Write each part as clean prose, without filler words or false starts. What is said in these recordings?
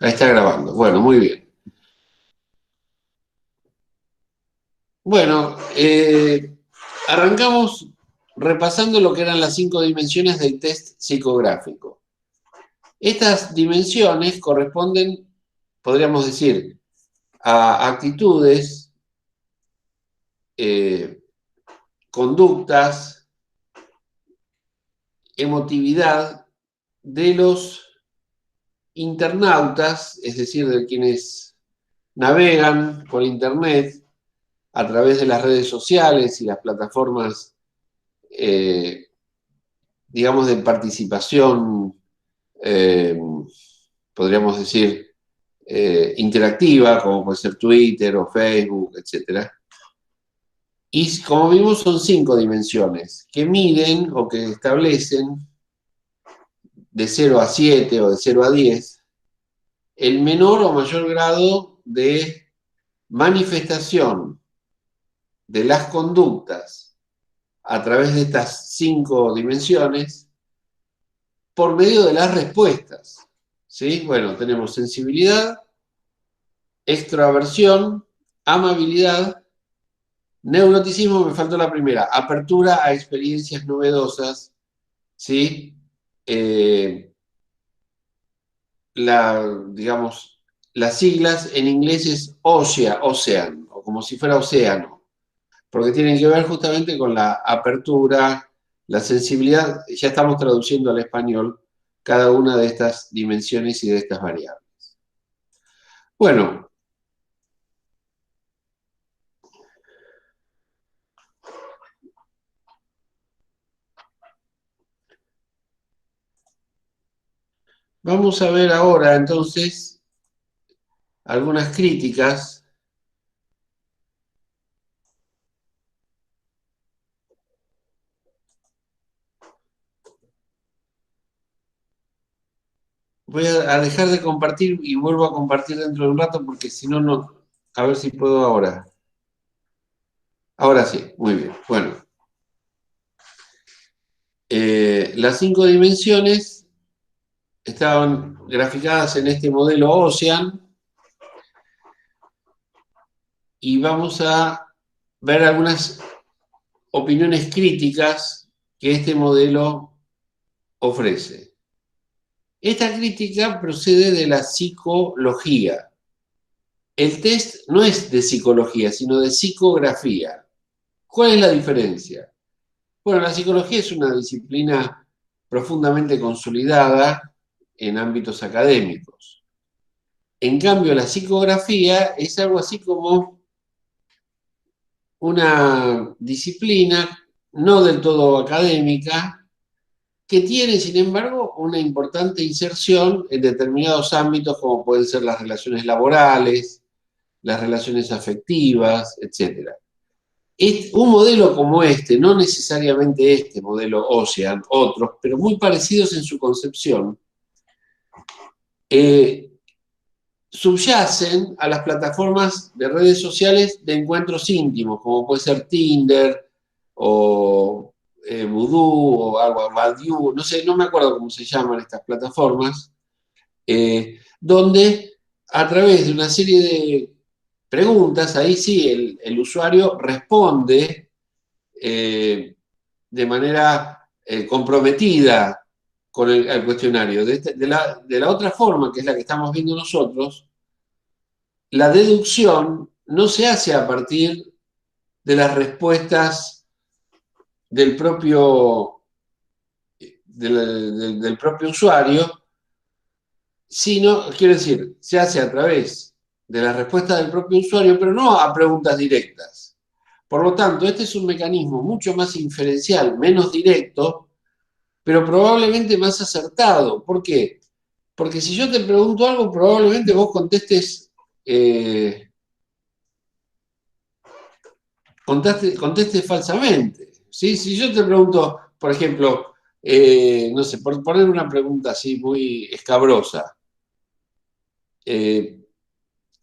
Ahí está grabando. Bueno, muy bien. Bueno, arrancamos repasando lo que eran las 5 dimensiones del test psicográfico. Estas dimensiones corresponden, podríamos decir, a actitudes, eh, conductas, emotividad de los internautas, es decir, de quienes navegan por Internet a través de las redes sociales y las plataformas, eh, digamos, de participación, eh, podríamos decir, interactiva, como puede ser Twitter o Facebook, etc. Y como vimos, son 5 dimensiones que miden o que establecen de 0 a 7 o de 0 a 10 el menor o mayor grado de manifestación de las conductas a través de estas 5 dimensiones por medio de las respuestas. ¿Sí? Bueno, tenemos sensibilidad, extroversión, amabilidad, neuroticismo, me faltó la primera, apertura a experiencias novedosas, ¿sí? Digamos, las siglas en inglés es ocean, o como si fuera océano, porque tienen que ver justamente con la apertura, la sensibilidad, ya estamos traduciendo al español cada una de estas dimensiones y de estas variables. Bueno, vamos a ver ahora entonces algunas críticas. Voy a dejar de compartir y vuelvo a compartir dentro de un rato porque si no, no. A ver si puedo ahora. Ahora sí, muy bien. Bueno, las 5 dimensiones estaban graficadas en este modelo Ocean y vamos a ver algunas opiniones críticas que este modelo ofrece. Esta crítica procede de la psicología. El test no es de psicología, sino de psicografía. ¿Cuál es la diferencia? Bueno, la psicología es una disciplina profundamente consolidada en ámbitos académicos. En cambio, la psicografía es algo así como una disciplina no del todo académica, que tiene, sin embargo, una importante inserción en determinados ámbitos como pueden ser las relaciones laborales, las relaciones afectivas, etc. Un modelo como este, no necesariamente este modelo Ocean, otros, pero muy parecidos en su concepción, eh, subyacen a las plataformas de redes sociales de encuentros íntimos, como puede ser Tinder o Voodoo o algo, Badoo, no sé, no me acuerdo cómo se llaman estas plataformas, donde a través de una serie de preguntas, ahí sí el usuario responde de manera comprometida con el cuestionario. De la otra forma, que es la que estamos viendo nosotros, la deducción no se hace a partir de las respuestas del propio, del propio usuario, sino, quiero decir, se hace a través de las respuestas del propio usuario, pero no a preguntas directas. Por lo tanto, este es un mecanismo mucho más inferencial, menos directo, pero probablemente más acertado. ¿Por qué? Porque si yo te pregunto algo, probablemente vos contestes falsamente. ¿Sí? Si yo te pregunto, por ejemplo, no sé, por poner una pregunta así muy escabrosa, eh,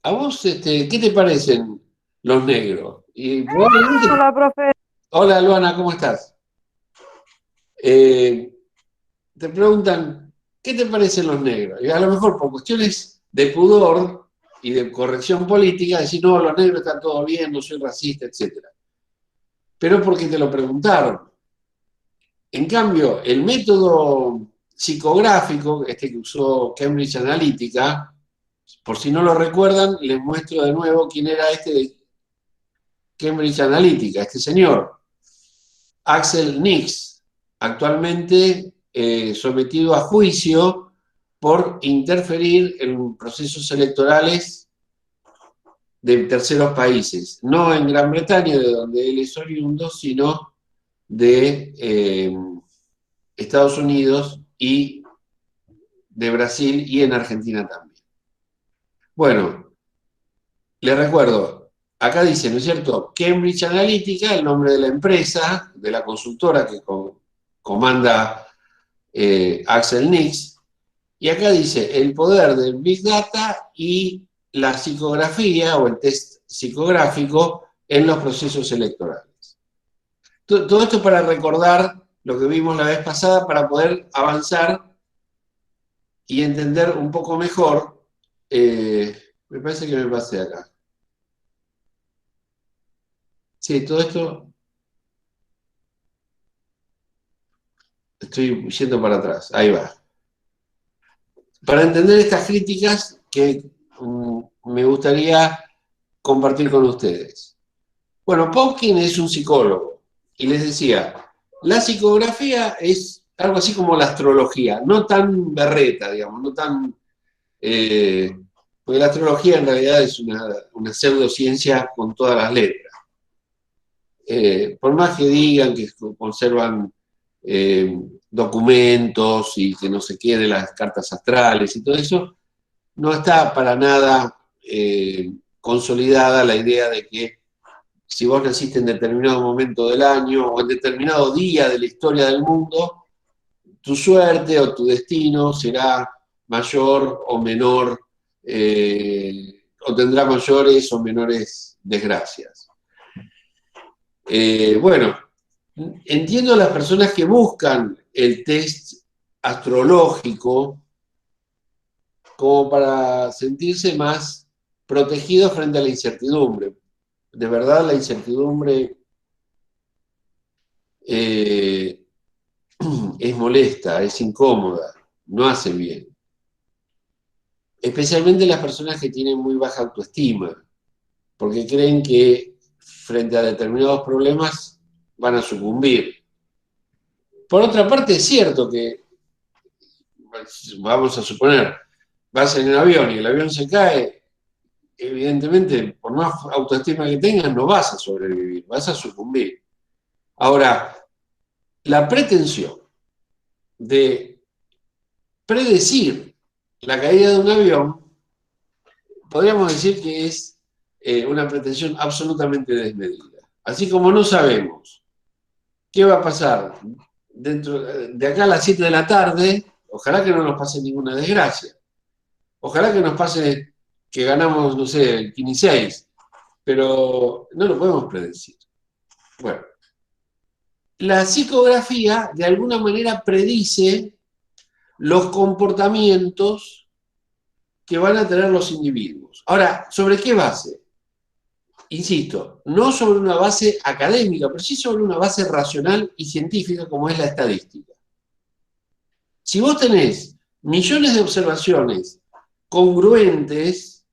¿a vos qué te parecen los negros? Y probablemente, Hola, profe. hola Luana, ¿cómo estás? Eh, te preguntan, ¿qué te parecen los negros? Y a lo mejor por cuestiones de pudor y de corrección política, decir, no, los negros están todo bien, no soy racista, etc. Pero porque te lo preguntaron. En cambio, el método psicográfico, este que usó Cambridge Analytica, por si no lo recuerdan, les muestro de nuevo quién era este de Cambridge Analytica, este señor, Axel Nix, actualmente sometido a juicio por interferir en procesos electorales de terceros países, no en Gran Bretaña, de donde él es oriundo, sino de Estados Unidos y de Brasil y en Argentina también. Bueno, les recuerdo, acá dice, ¿no es cierto? Cambridge Analytica, el nombre de la empresa, de la consultora que comanda Axel Nix, y acá dice el poder del Big Data y la psicografía o el test psicográfico en los procesos electorales. Todo esto para recordar lo que vimos la vez pasada, para poder avanzar y entender un poco mejor. Me parece que me pasé acá. Sí, todo esto estoy yendo para atrás. Ahí va. Para entender estas críticas que me gustaría compartir con ustedes. Bueno, Popkin es un psicólogo y les decía, la psicografía es algo así como la astrología, no tan berreta, digamos, no tan... porque la astrología en realidad es una pseudociencia con todas las letras. Por más que digan que conservan documentos y que no se quede las cartas astrales y todo eso, no está para nada consolidada la idea de que si vos naciste en determinado momento del año o en determinado día de la historia del mundo, tu suerte o tu destino será mayor o menor, o tendrá mayores o menores desgracias. Bueno, entiendo a las personas que buscan el test astrológico como para sentirse más protegidos frente a la incertidumbre. De verdad, la incertidumbre es molesta, es incómoda, no hace bien. Especialmente las personas que tienen muy baja autoestima, porque creen que frente a determinados problemas van a sucumbir. Por otra parte, es cierto que, vamos a suponer, vas en un avión y el avión se cae, evidentemente, por más autoestima que tengas, no vas a sobrevivir, vas a sucumbir. Ahora, la pretensión de predecir la caída de un avión, podríamos decir que es una pretensión absolutamente desmedida. Así como no sabemos qué va a pasar dentro de acá a las 7 de la tarde, ojalá que no nos pase ninguna desgracia. Ojalá que nos pase que ganamos, no sé, el 15-6, pero no lo podemos predecir. Bueno, la psicografía de alguna manera predice los comportamientos que van a tener los individuos. Ahora, ¿sobre qué base? Insisto, no sobre una base académica, pero sí sobre una base racional y científica como es la estadística. Si vos tenés millones de observaciones congruentes,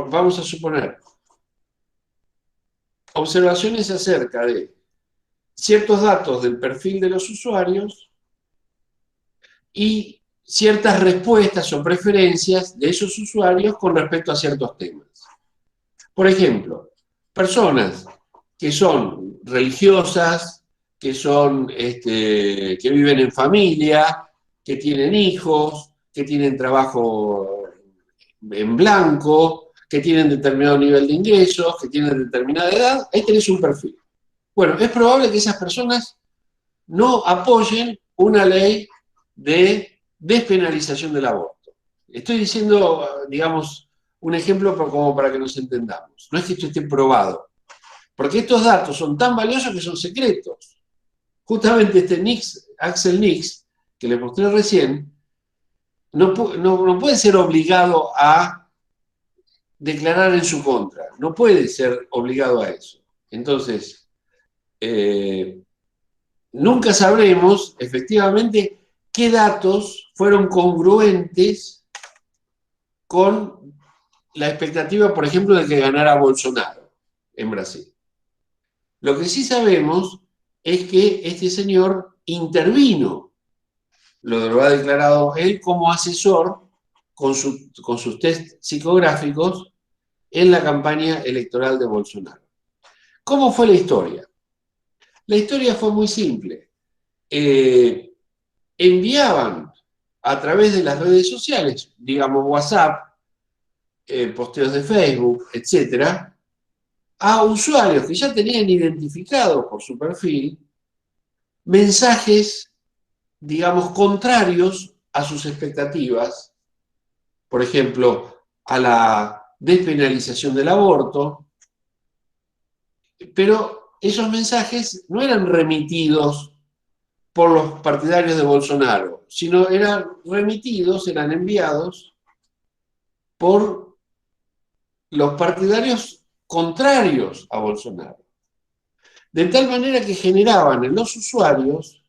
vamos a suponer, observaciones acerca de ciertos datos del perfil de los usuarios y ciertas respuestas o preferencias de esos usuarios con respecto a ciertos temas. Por ejemplo, personas que son religiosas, que viven en familia, que tienen hijos, que tienen trabajo en blanco, que tienen determinado nivel de ingresos, que tienen determinada edad, ahí tenés un perfil. Bueno, es probable que esas personas no apoyen una ley de despenalización del aborto. Estoy diciendo, digamos, un ejemplo como para que nos entendamos. No es que esto esté probado, porque estos datos son tan valiosos que son secretos. Justamente Axel Nix, que les mostré recién, no puede ser obligado a declarar en su contra, no puede ser obligado a eso. Entonces, nunca sabremos efectivamente qué datos fueron congruentes con la expectativa, por ejemplo, de que ganara Bolsonaro en Brasil. Lo que sí sabemos es que este señor intervino, lo ha declarado él como asesor con sus test psicográficos en la campaña electoral de Bolsonaro. ¿Cómo fue la historia? La historia fue muy simple. Enviaban a través de las redes sociales, digamos WhatsApp, posteos de Facebook, etcétera, a usuarios que ya tenían identificados por su perfil mensajes, digamos, contrarios a sus expectativas, por ejemplo, a la despenalización del aborto, pero esos mensajes no eran remitidos por los partidarios de Bolsonaro, sino eran remitidos, eran enviados por los partidarios contrarios a Bolsonaro. De tal manera que generaban en los usuarios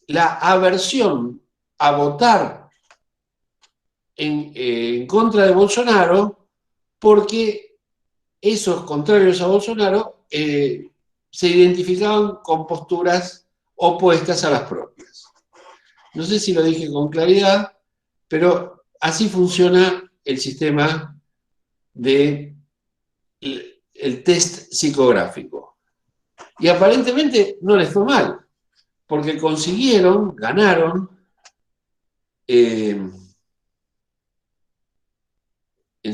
la aversión a votar en contra de Bolsonaro porque esos contrarios a Bolsonaro se identificaban con posturas opuestas a las propias. No sé si lo dije con claridad, pero así funciona el sistema del test psicográfico. Y aparentemente no les fue mal, porque consiguieron, ganaron, en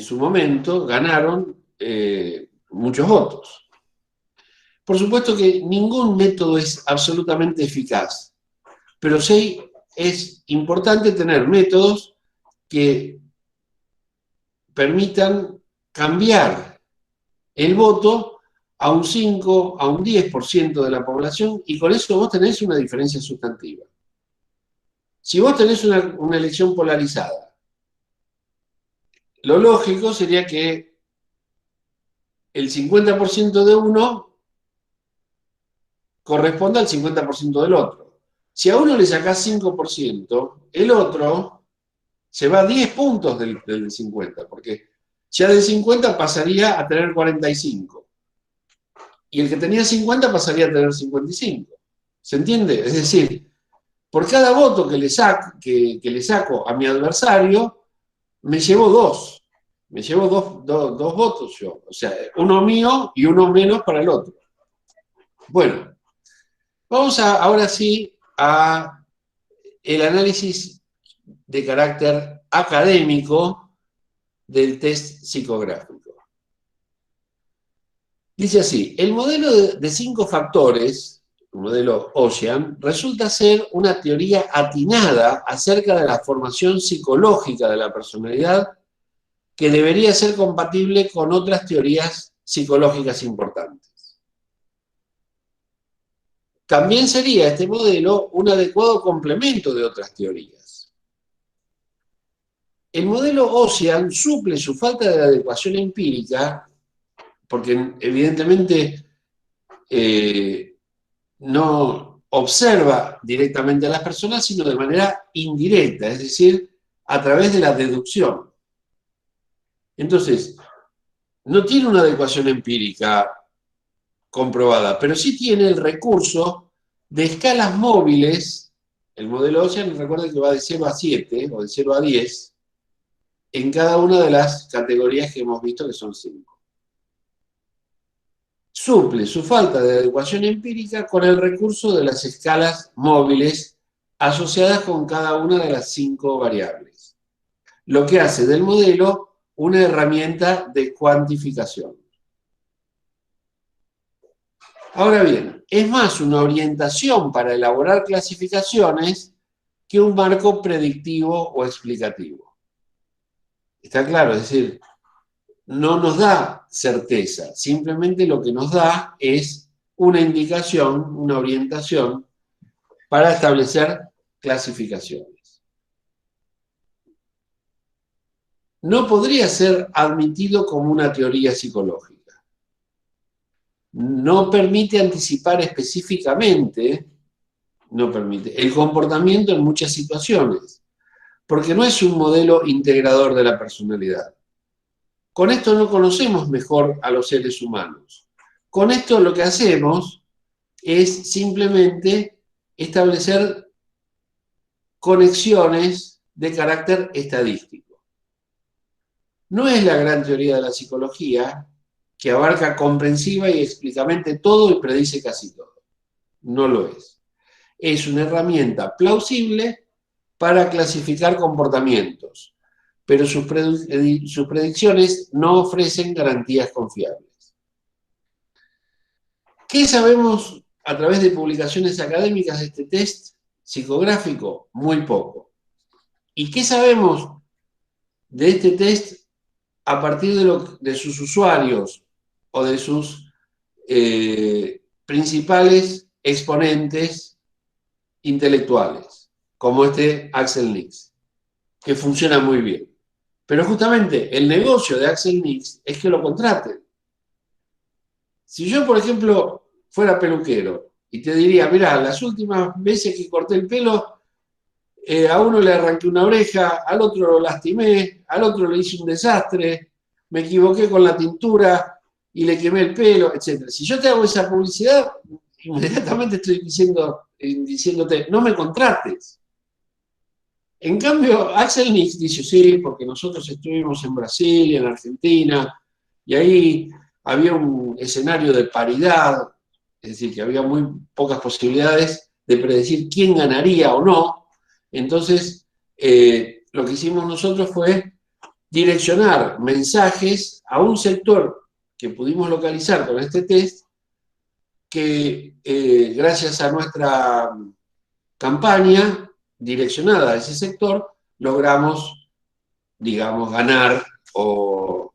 su momento, ganaron muchos votos. Por supuesto que ningún método es absolutamente eficaz, pero sí es importante tener métodos que permitan cambiar el voto a un 5, a un 10% de la población, y con eso vos tenés una diferencia sustantiva. Si vos tenés una elección polarizada, lo lógico sería que el 50% de uno corresponda al 50% del otro. Si a uno le sacás 5%, el otro se va a 10 puntos del 50, porque ya del 50 pasaría a tener 45. Y el que tenía 50 pasaría a tener 55. ¿Se entiende? Es decir, por cada voto que le saco a mi adversario, me llevo dos. Me llevo dos votos yo. O sea, uno mío y uno menos para el otro. Bueno, vamos ahora sí a el análisis de carácter académico del test psicográfico. Dice así, el modelo de 5 factores, el modelo Ocean, resulta ser una teoría atinada acerca de la formación psicológica de la personalidad que debería ser compatible con otras teorías psicológicas importantes. También sería este modelo un adecuado complemento de otras teorías. El modelo Ocean suple su falta de adecuación empírica, porque evidentemente no observa directamente a las personas, sino de manera indirecta, es decir, a través de la deducción. Entonces, no tiene una adecuación empírica comprobada, pero sí tiene el recurso de escalas móviles. El modelo Ocean, recuerden que va de 0 a 7 o de 0 a 10 en cada una de las categorías que hemos visto, que son 5. Suple su falta de adecuación empírica con el recurso de las escalas móviles asociadas con cada una de las 5 variables, lo que hace del modelo una herramienta de cuantificación. Ahora bien, es más una orientación para elaborar clasificaciones que un marco predictivo o explicativo. ¿Está claro? Es decir, no nos da certeza, simplemente lo que nos da es una indicación, una orientación para establecer clasificaciones. no podría ser admitido como una teoría psicológica. No permite anticipar específicamente, no permite, el comportamiento en muchas situaciones, porque no es un modelo integrador de la personalidad. Con esto no conocemos mejor a los seres humanos. Con esto lo que hacemos es simplemente establecer conexiones de carácter estadístico. No es la gran teoría de la psicología que abarca comprensiva y explícitamente todo y predice casi todo. No lo es. Es una herramienta plausible para clasificar comportamientos, pero sus predicciones no ofrecen garantías confiables. ¿Qué sabemos a través de publicaciones académicas de este test psicográfico? Muy poco. ¿Y qué sabemos de este test a partir de sus usuarios o de sus principales exponentes intelectuales, como este Axel Nix, que funciona muy bien? Pero justamente el negocio de Axel Nix es que lo contraten. Si yo, por ejemplo, fuera peluquero y te diría, mirá, las últimas veces que corté el pelo, a uno le arranqué una oreja, al otro lo lastimé, al otro le hice un desastre, me equivoqué con la tintura y le quemé el pelo, etc. Si yo te hago esa publicidad, inmediatamente estoy diciéndote, no me contrates. En cambio, Axel Nix dice, sí, porque nosotros estuvimos en Brasil y en Argentina, y ahí había un escenario de paridad, es decir, que había muy pocas posibilidades de predecir quién ganaría o no. Entonces, lo que hicimos nosotros fue direccionar mensajes a un sector que pudimos localizar con este test, que gracias a nuestra campaña direccionada a ese sector, logramos, digamos, ganar o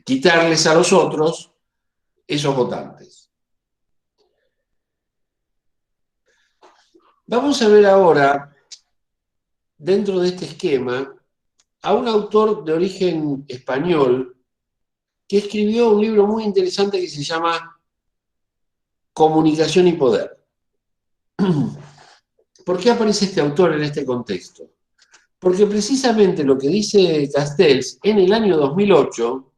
quitarles a los otros esos votantes. Vamos a ver ahora, dentro de este esquema, a un autor de origen español que escribió un libro muy interesante que se llama Comunicación y Poder. ¿Por qué aparece este autor en este contexto? Porque precisamente lo que dice Castells en el año 2008,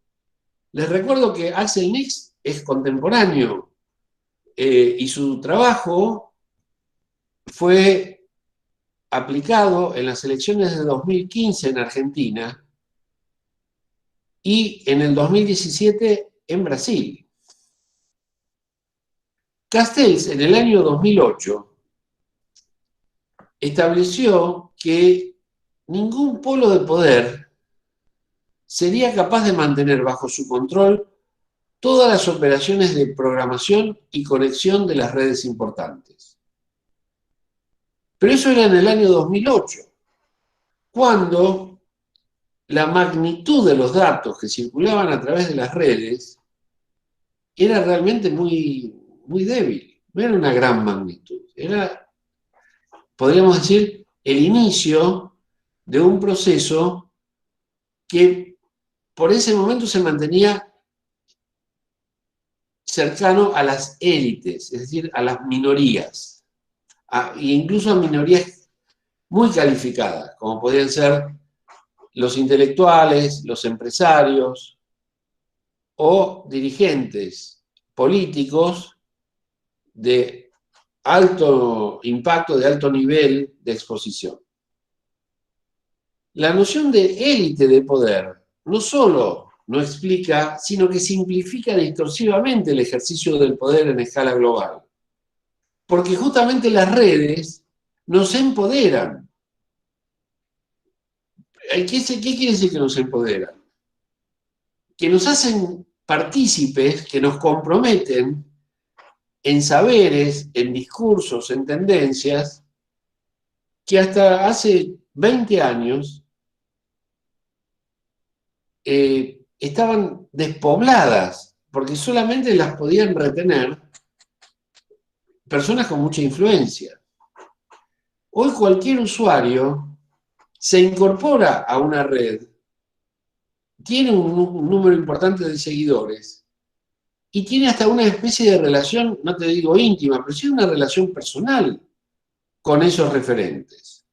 les recuerdo que Axel Nix es contemporáneo y su trabajo fue aplicado en las elecciones de 2015 en Argentina y en el 2017 en Brasil. Castells en el año 2008 estableció que ningún polo de poder sería capaz de mantener bajo su control todas las operaciones de programación y conexión de las redes importantes. Pero eso era en el año 2008, cuando la magnitud de los datos que circulaban a través de las redes era realmente muy, muy débil, no era una gran magnitud, era, podríamos decir, el inicio de un proceso que por ese momento se mantenía cercano a las élites, es decir, a las minorías, e incluso a minorías muy calificadas, como podían ser los intelectuales, los empresarios o dirigentes políticos de alto impacto, de alto nivel de exposición. La noción de élite de poder no solo no explica, sino que simplifica distorsivamente el ejercicio del poder en escala global. Porque justamente las redes nos empoderan. ¿Qué quiere decir que nos empoderan? Que nos hacen partícipes, que nos comprometen en saberes, en discursos, en tendencias, que hasta hace 20 años estaban despobladas, porque solamente las podían retener personas con mucha influencia. Hoy cualquier usuario se incorpora a una red, tiene un número importante de seguidores y tiene hasta una especie de relación, no te digo íntima, pero sí una relación personal con esos referentes.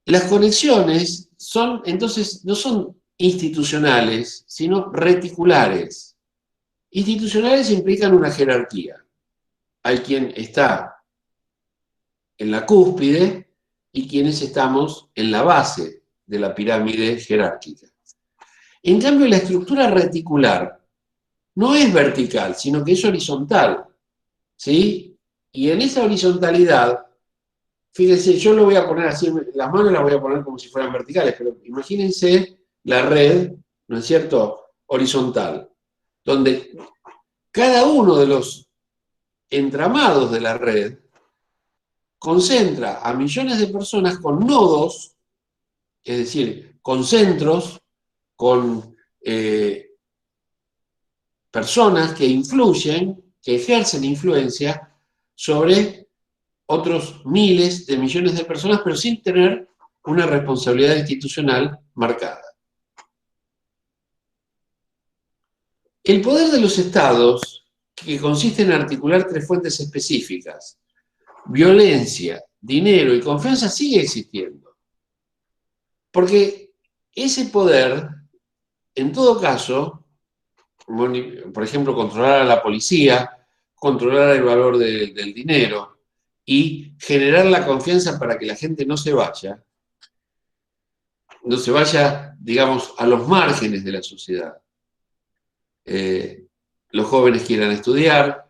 Las conexiones son, entonces, no son institucionales, sino reticulares. Institucionales implican una jerarquía. Hay quien está en la cúspide y quienes estamos en la base de la pirámide jerárquica. En cambio, la estructura reticular no es vertical, sino que es horizontal, ¿sí? Y en esa horizontalidad, fíjense, yo lo voy a poner así, las manos las voy a poner como si fueran verticales, pero imagínense la red, ¿no es cierto?, horizontal, donde cada uno de los entramados de la red concentra a millones de personas con nodos, es decir, con centros, con personas que influyen, que ejercen influencia sobre otros miles de millones de personas, pero sin tener una responsabilidad institucional marcada. El poder de los estados, que consiste en articular tres fuentes específicas, violencia, dinero y confianza, sigue existiendo. Porque ese poder, en todo caso, por ejemplo, controlar a la policía, controlar el valor del dinero y generar la confianza para que la gente no se vaya, digamos, a los márgenes de la sociedad. Los jóvenes quieran estudiar,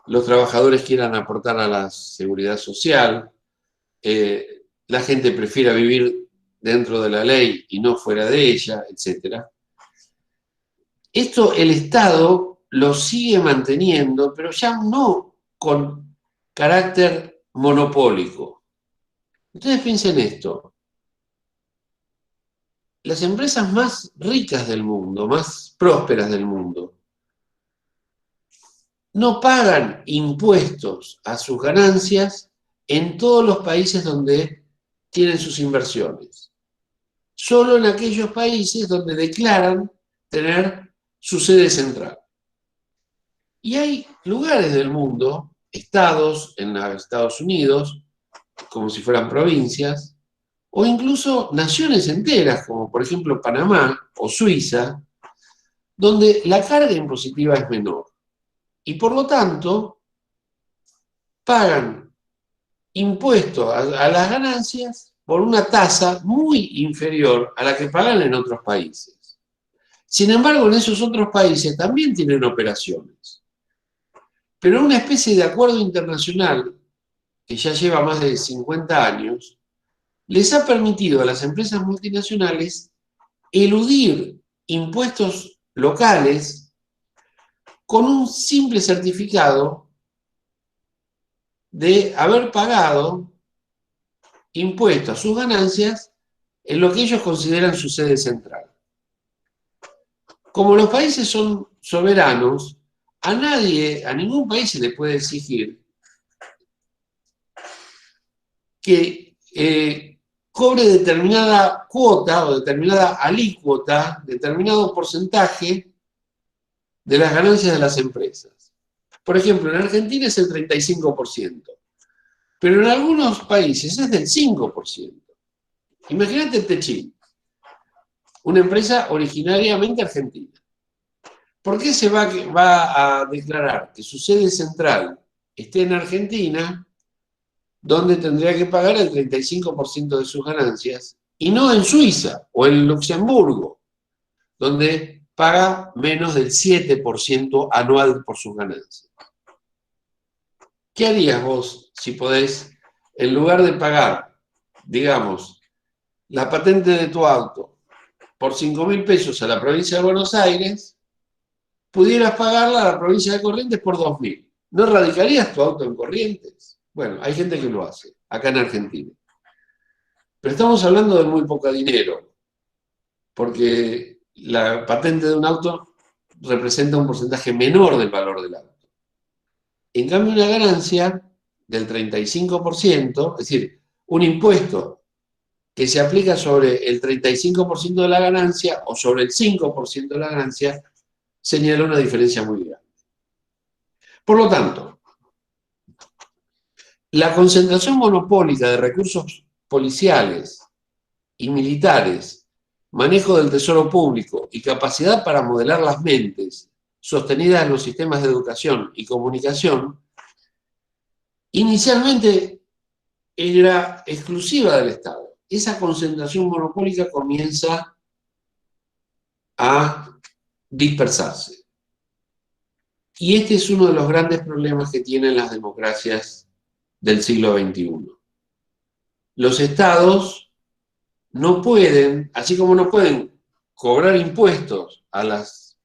los trabajadores quieran aportar a la seguridad social, la gente prefiera vivir dentro de la ley y no fuera de ella, etc. Esto el Estado lo sigue manteniendo, pero ya no con carácter monopólico. Ustedes piensen esto. Las empresas más ricas del mundo, más prósperas del mundo, no pagan impuestos a sus ganancias en todos los países donde tienen sus inversiones. Solo en aquellos países donde declaran tener su sede central. Y hay lugares del mundo, estados en Estados Unidos, como si fueran provincias, o incluso naciones enteras, como por ejemplo Panamá o Suiza, donde la carga impositiva es menor. Y por lo tanto, pagan impuestos a las ganancias por una tasa muy inferior a la que pagan en otros países. Sin embargo, en esos otros países también tienen operaciones. Pero una especie de acuerdo internacional que ya lleva más de 50 años, les ha permitido a las empresas multinacionales eludir impuestos locales con un simple certificado de haber pagado impuestos a sus ganancias en lo que ellos consideran su sede central. Como los países son soberanos, a ningún país se le puede exigir que cobre determinada cuota o determinada alícuota, determinado porcentaje de las ganancias de las empresas. Por ejemplo, en Argentina es el 35%, pero en algunos países es del 5%. Imagínate el Techín, una empresa originariamente argentina. ¿Por qué se va a declarar que su sede central esté en Argentina, donde tendría que pagar el 35% de sus ganancias, y no en Suiza o en Luxemburgo, donde paga menos del 7% anual por sus ganancias? ¿Qué harías vos si podés, en lugar de pagar, digamos, la patente de tu auto por 5.000 pesos a la provincia de Buenos Aires, pudieras pagarla a la provincia de Corrientes por 2.000? ¿No radicarías tu auto en Corrientes? Bueno, hay gente que lo hace, acá en Argentina. Pero estamos hablando de muy poco dinero, porque la patente de un auto representa un porcentaje menor del valor del auto. En cambio, una ganancia del 35%, es decir, un impuesto que se aplica sobre el 35% de la ganancia o sobre el 5% de la ganancia, señala una diferencia muy grande. Por lo tanto, la concentración monopólica de recursos policiales y militares, manejo del tesoro público y capacidad para modelar las mentes sostenidas en los sistemas de educación y comunicación, inicialmente era exclusiva del Estado. Esa concentración monopólica comienza a dispersarse. Y este es uno de los grandes problemas que tienen las democracias del siglo XXI. Los estados no pueden, así como no pueden cobrar impuestos a las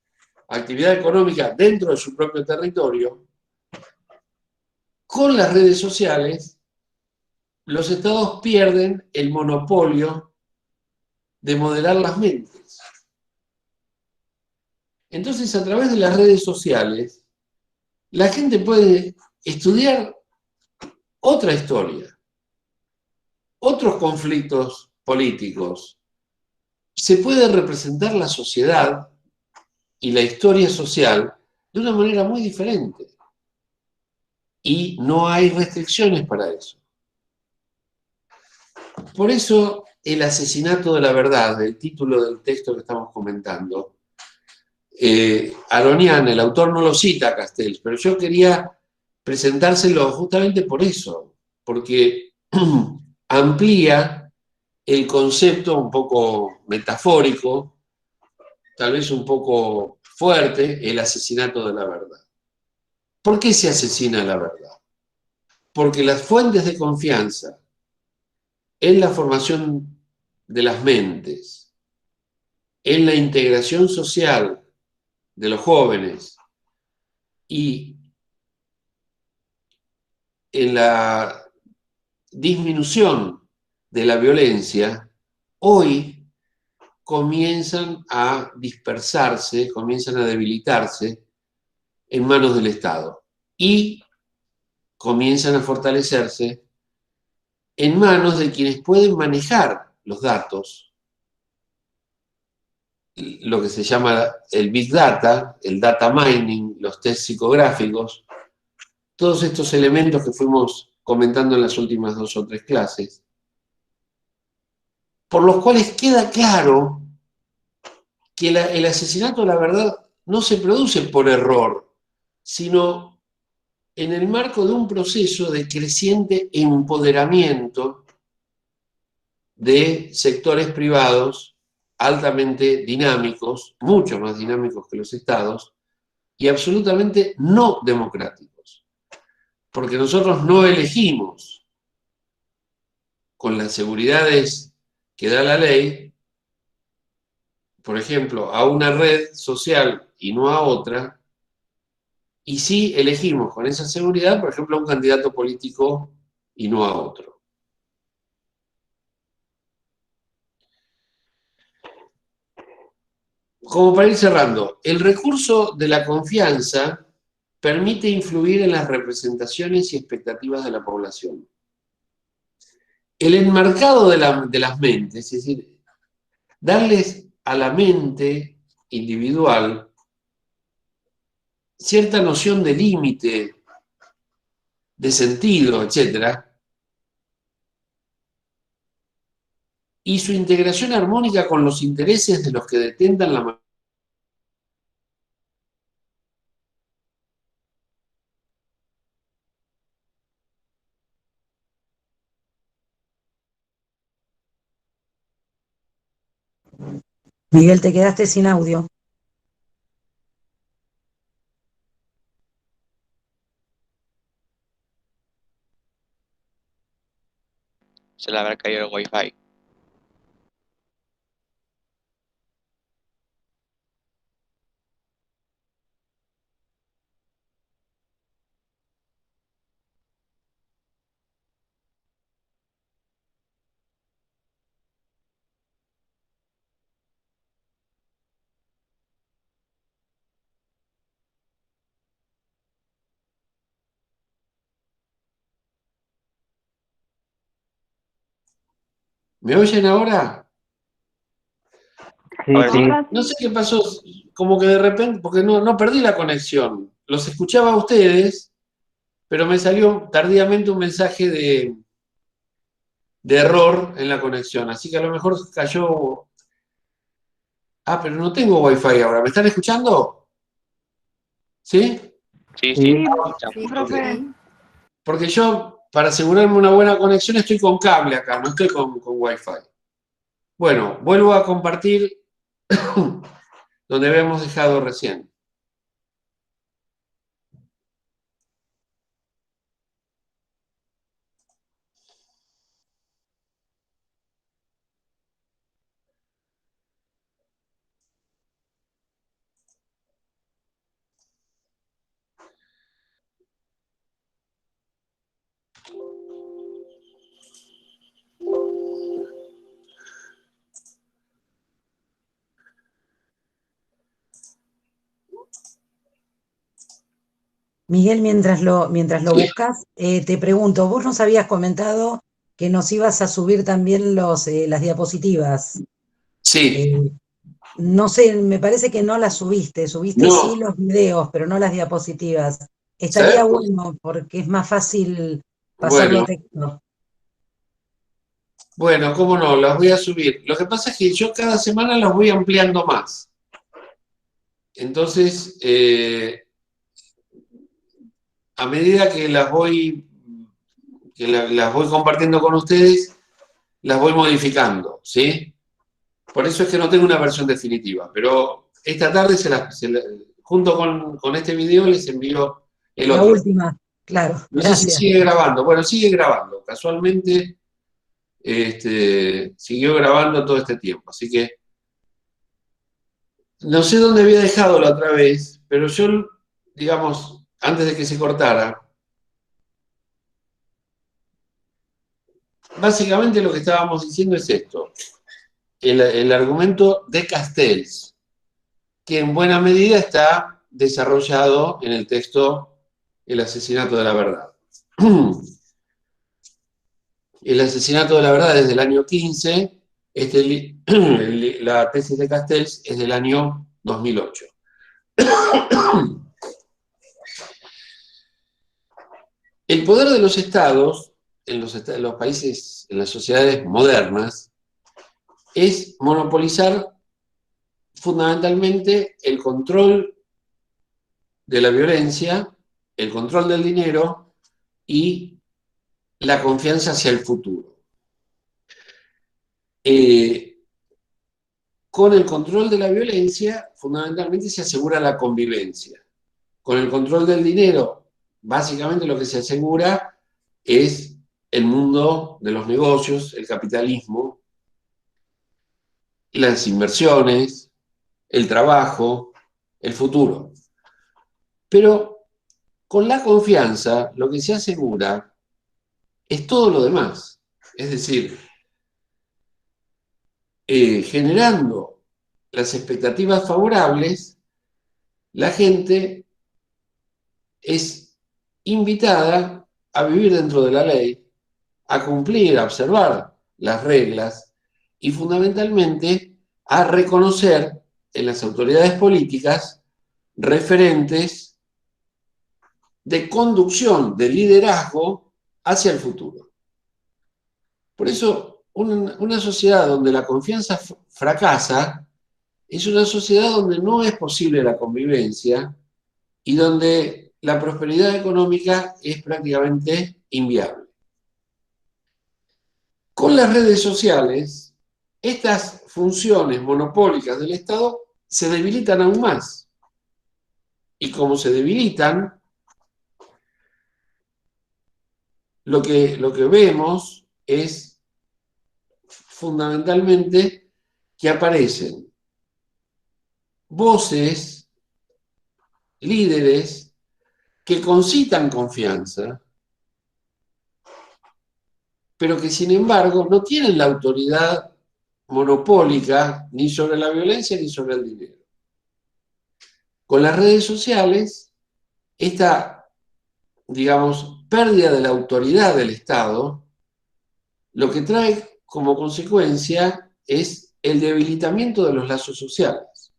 actividades económicas dentro de su propio territorio, con las redes sociales, los estados pierden el monopolio de modelar las mentes. Entonces, a través de las redes sociales, la gente puede estudiar otra historia, otros conflictos políticos. Se puede representar la sociedad y la historia social de una manera muy diferente. Y no hay restricciones para eso. Por eso, el asesinato de la verdad, el título del texto que estamos comentando, Aronian, el autor no lo cita a Castells, pero yo quería presentárselo justamente por eso, porque amplía el concepto un poco metafórico, tal vez un poco fuerte, el asesinato de la verdad. ¿Por qué se asesina la verdad? Porque las fuentes de confianza en la formación de las mentes, en la integración social de los jóvenes y en la disminución de la violencia, hoy comienzan a dispersarse, comienzan a debilitarse en manos del Estado y comienzan a fortalecerse en manos de quienes pueden manejar los datos, lo que se llama el Big Data, el data mining, los test psicográficos, todos estos elementos que fuimos comentando en las últimas 2 o 3 clases, por los cuales queda claro que el asesinato de la verdad no se produce por error, sino en el marco de un proceso de creciente empoderamiento de sectores privados altamente dinámicos, mucho más dinámicos que los estados, y absolutamente no democráticos. Porque nosotros no elegimos, con las seguridades que da la ley, por ejemplo, a una red social y no a otra, y sí elegimos con esa seguridad, por ejemplo, a un candidato político y no a otro. Como para ir cerrando, el recurso de la confianza permite influir en las representaciones y expectativas de la población. El enmarcado de las mentes, es decir, darles a la mente individual cierta noción de límite, de sentido, etcétera, y su integración armónica con los intereses de los que detentan la. Miguel, te quedaste sin audio. Se le habrá caído el wifi. ¿Me oyen ahora? Sí, Ahora sí. sí. No sé qué pasó, como que de repente, porque no perdí la conexión. Los escuchaba a ustedes, pero me salió tardíamente un mensaje de error en la conexión. Así que a lo mejor cayó. Ah, pero no tengo wifi ahora. ¿Me están escuchando? ¿Sí? Sí, Sí. sí, Sí, escuchamos. sí, profe. Porque yo, para asegurarme una buena conexión, estoy con cable acá, no estoy con wifi. Bueno, vuelvo a compartir donde habíamos dejado recién. Miguel, mientras lo Sí. buscas, te pregunto, vos nos habías comentado que nos ibas a subir también las diapositivas. Sí. Eh, no sé, me parece que no las subiste sí No. los videos, pero no las diapositivas. ¿Sabes? Estaría bueno porque es más fácil pasarlo a Bueno, texto. bueno, cómo no, las voy a subir. Lo que pasa es que yo cada semana las voy ampliando más. Entonces, a medida que las voy compartiendo con ustedes, las voy modificando, ¿sí? Por eso es que no tengo una versión definitiva, pero esta tarde junto con este video les envío el La otro. última, claro, No sé si gracias. sigue grabando. Bueno, sigue grabando. Casualmente, siguió grabando todo este tiempo. Así que no sé dónde había dejado la otra vez, pero yo, digamos, antes de que se cortara, básicamente lo que estábamos diciendo es esto. El argumento de Castells, que en buena medida está desarrollado en el texto El asesinato de la verdad. El asesinato de la verdad es del año 15, la tesis de Castells es del año 2008. El poder de los estados en los países, en las sociedades modernas, es monopolizar fundamentalmente el control de la violencia, el control del dinero y la confianza hacia el futuro. Con el control de la violencia, fundamentalmente se asegura la convivencia. Con el control del dinero, básicamente lo que se asegura es el mundo de los negocios, el capitalismo, las inversiones, el trabajo, el futuro. Pero con la confianza, lo que se asegura es todo lo demás. Es decir, generando las expectativas favorables, la gente es invitada a vivir dentro de la ley, a cumplir, a observar las reglas y fundamentalmente a reconocer en las autoridades políticas referentes de conducción, de liderazgo hacia el futuro. Por eso, una sociedad donde la confianza fracasa es una sociedad donde no es posible la convivencia y donde la prosperidad económica es prácticamente inviable. Con las redes sociales, estas funciones monopólicas del Estado se debilitan aún más. Y como se debilitan, lo que vemos es fundamentalmente que aparecen voces, líderes, que concitan confianza, pero que sin embargo no tienen la autoridad monopólica ni sobre la violencia ni sobre el dinero. Con las redes sociales, esta, digamos, pérdida de la autoridad del Estado, lo que trae como consecuencia es el debilitamiento de los lazos sociales.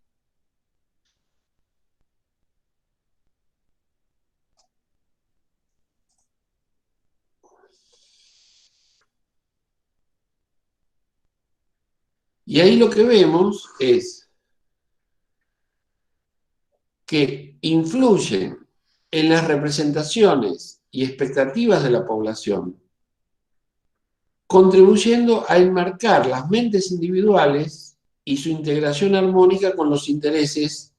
Y ahí lo que vemos es que influyen en las representaciones y expectativas de la población, contribuyendo a enmarcar las mentes individuales y su integración armónica con los intereses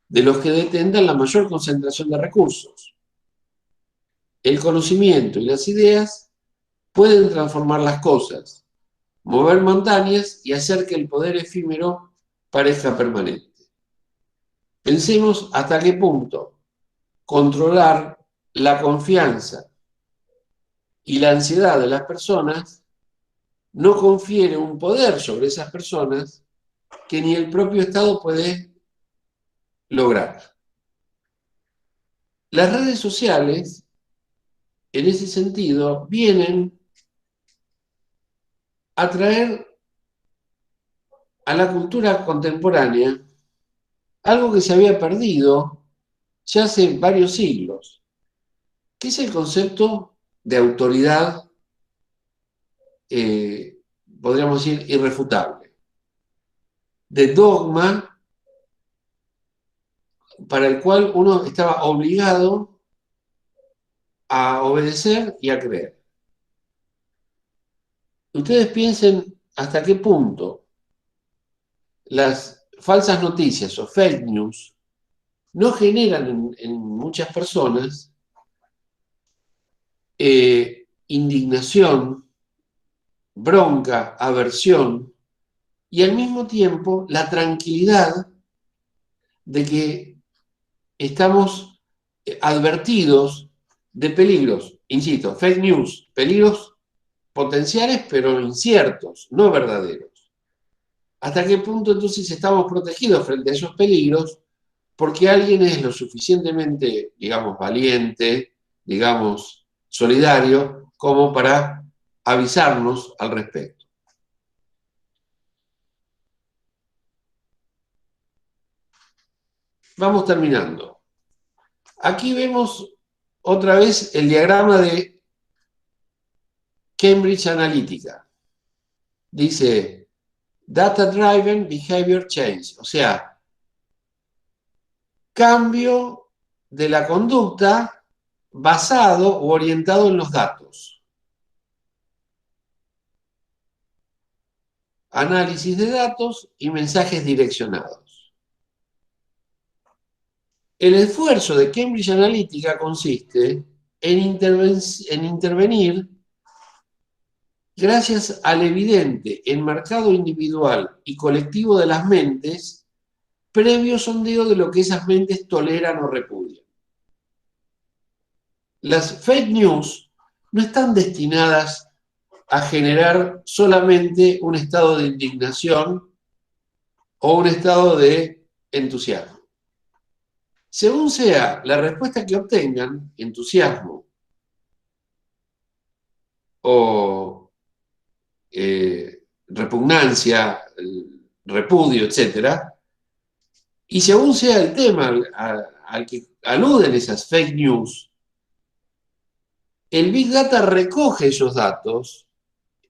de los que detentan la mayor concentración de recursos. El conocimiento y las ideas pueden transformar las cosas, mover montañas y hacer que el poder efímero parezca permanente. Pensemos hasta qué punto controlar la confianza y la ansiedad de las personas no confiere un poder sobre esas personas que ni el propio Estado puede lograr. Las redes sociales, en ese sentido, vienen a traer a la cultura contemporánea algo que se había perdido ya hace varios siglos, que es el concepto de autoridad, podríamos decir, irrefutable, de dogma para el cual uno estaba obligado a obedecer y a creer. Ustedes piensen hasta qué punto las falsas noticias o fake news no generan en muchas personas indignación, bronca, aversión y al mismo tiempo la tranquilidad de que estamos advertidos de peligros, insisto, fake news, peligros potenciales pero inciertos, no verdaderos. ¿Hasta qué punto entonces estamos protegidos frente a esos peligros? Porque alguien es lo suficientemente, digamos, valiente, digamos, solidario, como para avisarnos al respecto. Vamos terminando. Aquí vemos otra vez el diagrama de Cambridge Analytica. Dice, Data Driven Behavior Change, o sea, cambio de la conducta basado o orientado en los datos. Análisis de datos y mensajes direccionados. El esfuerzo de Cambridge Analytica consiste en intervenir gracias al evidente enmarcado individual y colectivo de las mentes, previo sondeo de lo que esas mentes toleran o repudian. Las fake news no están destinadas a generar solamente un estado de indignación o un estado de entusiasmo. Según sea la respuesta que obtengan, entusiasmo o repugnancia, repudio, etc., y según sea el tema al que aluden esas fake news, el Big Data recoge esos datos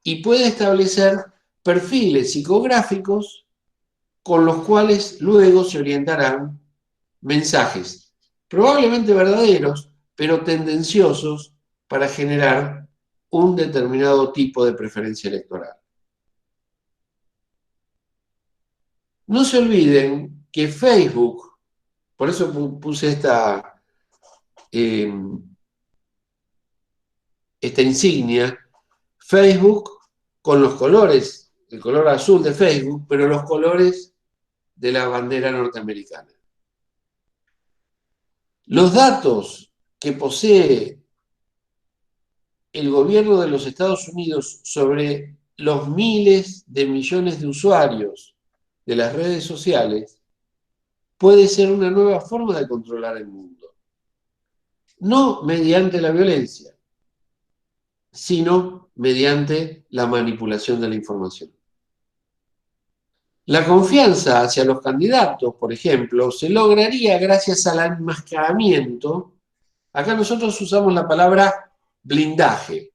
y puede establecer perfiles psicográficos con los cuales luego se orientarán mensajes probablemente verdaderos, pero tendenciosos para generar un determinado tipo de preferencia electoral. No se olviden que Facebook, por eso puse esta insignia, Facebook con los colores, el color azul de Facebook, pero los colores de la bandera norteamericana. Los datos que posee el gobierno de los Estados Unidos sobre los miles de millones de usuarios de las redes sociales puede ser una nueva forma de controlar el mundo. No mediante la violencia, sino mediante la manipulación de la información. La confianza hacia los candidatos, por ejemplo, se lograría gracias al enmascaramiento. Acá nosotros usamos la palabra blindaje.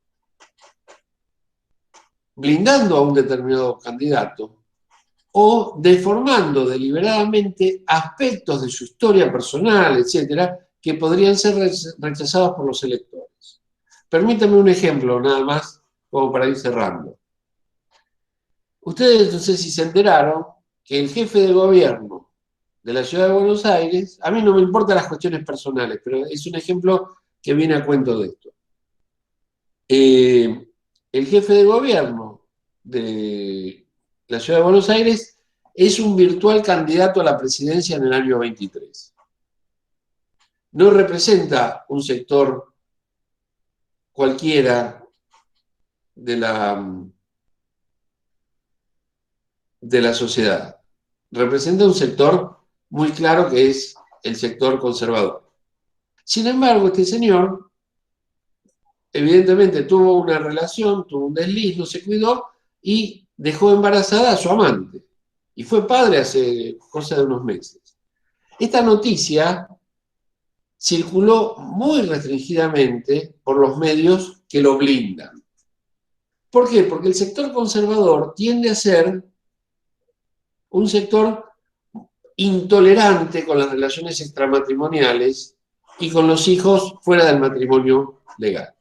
Blindando a un determinado candidato o deformando deliberadamente aspectos de su historia personal, etcétera, que podrían ser rechazados por los electores. Permítanme un ejemplo, nada más, como para ir cerrando. Ustedes no sé si se enteraron que el jefe de gobierno de la Ciudad de Buenos Aires, a mí no me importan las cuestiones personales, pero es un ejemplo que viene a cuento de esto. El jefe de gobierno de la Ciudad de Buenos Aires es un virtual candidato a la presidencia en el año 23. No representa un sector cualquiera de la sociedad. Representa un sector muy claro que es el sector conservador. Sin embargo, este señor evidentemente tuvo una relación, tuvo un desliz, no se cuidó y dejó embarazada a su amante. Y fue padre hace cosa de unos meses. Esta noticia circuló muy restringidamente por los medios que lo blindan. ¿Por qué? Porque el sector conservador tiende a ser un sector intolerante con las relaciones extramatrimoniales y con los hijos fuera del matrimonio legal.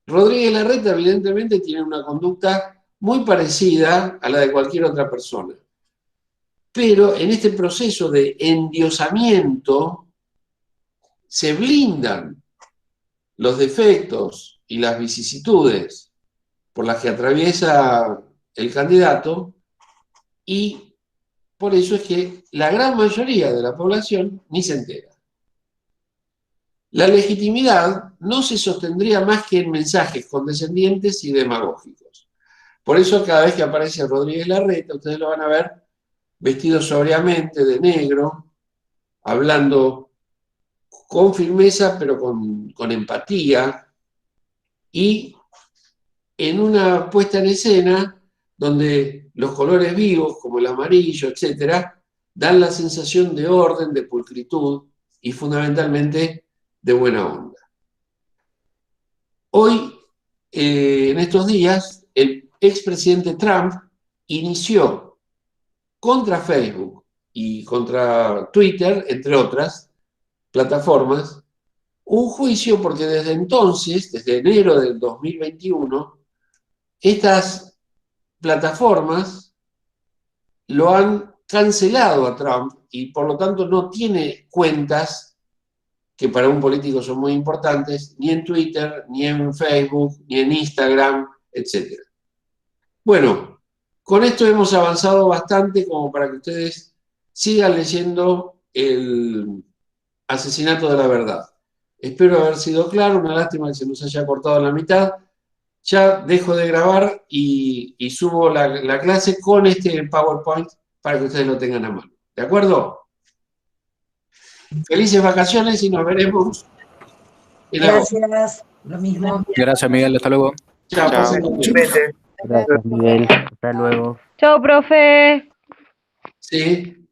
Rodríguez Larreta evidentemente tiene una conducta muy parecida a la de cualquier otra persona. Pero en este proceso de endiosamiento se blindan los defectos y las vicisitudes por las que atraviesa el candidato y por eso es que la gran mayoría de la población ni se entera. La legitimidad no se sostendría más que en mensajes condescendientes y demagógicos. Por eso cada vez que aparece Rodríguez Larreta, ustedes lo van a ver vestido sobriamente de negro, hablando con firmeza pero con empatía y en una puesta en escena donde los colores vivos como el amarillo, etcétera, dan la sensación de orden, de pulcritud y fundamentalmente de buena onda. Hoy, en estos días, el expresidente Trump inició contra Facebook y contra Twitter, entre otras plataformas, un juicio porque desde entonces, desde enero del 2021, estas plataformas lo han cancelado a Trump y por lo tanto no tiene cuentas que para un político son muy importantes, ni en Twitter, ni en Facebook, ni en Instagram, etc. Bueno, con esto hemos avanzado bastante como para que ustedes sigan leyendo el asesinato de la verdad. Espero haber sido claro, una lástima que se nos haya cortado en la mitad. Ya dejo de grabar y subo la clase con este PowerPoint para que ustedes lo tengan a mano. ¿De acuerdo? Felices vacaciones y nos veremos en agosto. Gracias, lo mismo. Gracias, Miguel. Hasta luego. Chao, Chao. pasen muy bien. Gracias, Miguel. Hasta luego. Chao, profe. Sí.